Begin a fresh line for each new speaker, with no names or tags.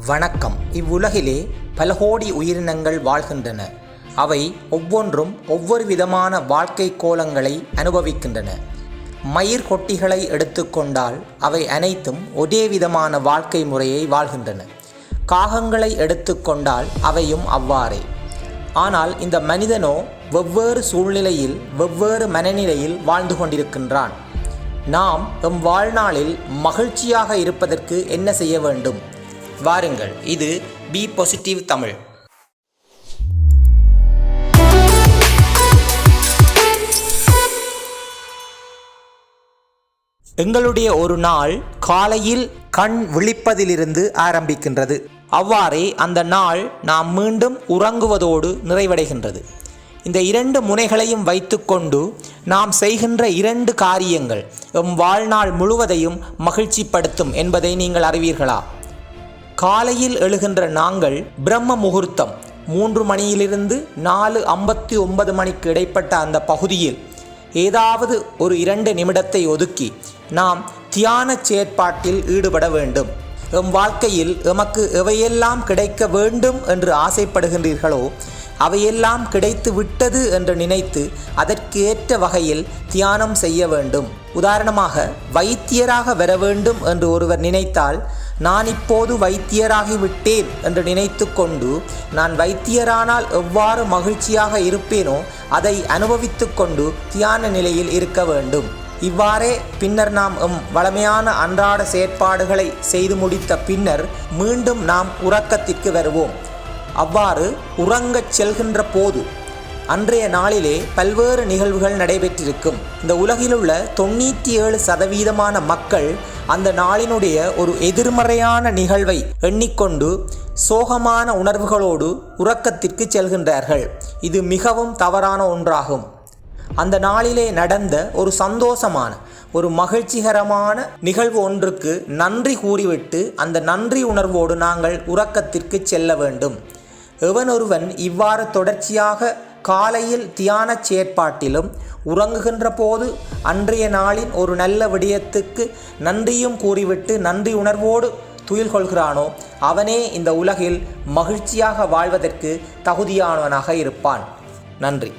வணக்கம். இவ்வுலகிலே பல கோடி உயிரினங்கள் வாழ்கின்றன. அவை ஒவ்வொன்றும் ஒவ்வொரு விதமான வாழ்க்கை கோலங்களை அனுபவிக்கின்றன. மயிர் கொட்டிகளை எடுத்துக்கொண்டால் அவை அனைத்தும் ஒரே விதமான வாழ்க்கை முறையை வாழ்கின்றன. காகங்களை எடுத்துக்கொண்டால் அவையும் அவ்வாறே. ஆனால் இந்த மனிதனோ வெவ்வேறு சூழ்நிலையில் வெவ்வேறு மனநிலையில் வாழ்ந்து கொண்டிருக்கின்றான். நாம் எம் வாழ்நாளில் மகிழ்ச்சியாக இருப்பதற்கு என்ன செய்ய வேண்டும்? வாருங்கள், இது பி பாசிட்டிவ் தமிழ். எங்களுடைய ஒரு நாள் காலையில் கண் விழிப்பதிலிருந்து ஆரம்பிக்கின்றது. அவ்வாறே அந்த நாள் நாம் மீண்டும் உறங்குவதோடு நிறைவடைகின்றது. இந்த இரண்டு முனைகளையும் வைத்துக்கொண்டு நாம் செய்கின்ற இரண்டு காரியங்கள் எம் வாழ்நாள் முழுவதையும் மகிழ்ச்சிப்படுத்தும் என்பதை நீங்கள் அறிவீர்களா? காலையில் எழுகின்ற நாங்கள் பிரம்ம முகூர்த்தம் 3 மணியிலிருந்து 4:59 மணிக்கு இடைப்பட்ட அந்த பகுதியில் ஏதாவது ஒரு 2 நிமிடத்தை ஒதுக்கி நாம் தியான செயற்பாட்டில் ஈடுபட வேண்டும். எம் வாழ்க்கையில் எமக்கு எவையெல்லாம் கிடைக்க வேண்டும் என்று ஆசைப்படுகின்றீர்களோ அவையெல்லாம் கிடைத்து விட்டது என்று நினைத்து அதற்கு ஏற்ற வகையில் தியானம் செய்ய வேண்டும். உதாரணமாக, வைத்தியராக வர வேண்டும் என்று ஒருவர் நினைத்தால், நான் இப்போது வைத்தியராகி விட்டேன் என்று நினைத்து கொண்டு நான் வைத்தியரானால் எவ்வாறு மகிழ்ச்சியாக இருப்பேனோ அதை அனுபவித்து கொண்டு தியான நிலையில் இருக்க வேண்டும். இவ்வாறே பின்னர் நாம் வளமையான அன்றாட செயற்பாடுகளை செய்து முடித்த பின்னர் மீண்டும் நாம் உறக்கத்திற்கு வருவோம். அவ்வாறு உறங்கச் செல்கின்ற போது அன்றைய நாளிலே பல்வேறு நிகழ்வுகள் நடைபெற்றிருக்கும். இந்த உலகிலுள்ள 97% மக்கள் அந்த நாளினுடைய ஒரு எதிர்மறையான நிகழ்வை எண்ணிக்கொண்டு சோகமான உணர்வுகளோடு உறக்கத்திற்கு செல்கின்றார்கள். இது மிகவும் தவறான ஒன்றாகும். அந்த நாளிலே நடந்த ஒரு சந்தோஷமான ஒரு மகிழ்ச்சிகரமான நிகழ்வு ஒன்றுக்கு நன்றி கூறிவிட்டு அந்த நன்றி உணர்வோடு நாங்கள் உறக்கத்திற்கு செல்ல வேண்டும். எவனொருவன் இவ்வாறு தொடர்ச்சியாக காலையில் தியான செயற்பாட்டிலும் உறங்குகின்ற போது அன்றைய நாளின் ஒரு நல்ல விடயத்துக்கு நன்றியும் கூறிவிட்டு நன்றி உணர்வோடு துயில் கொள்கிறானோ அவனே இந்த உலகில் மகிழ்ச்சியாக வாழ்வதற்கு தகுதியானவனாக இருப்பான். நன்றி.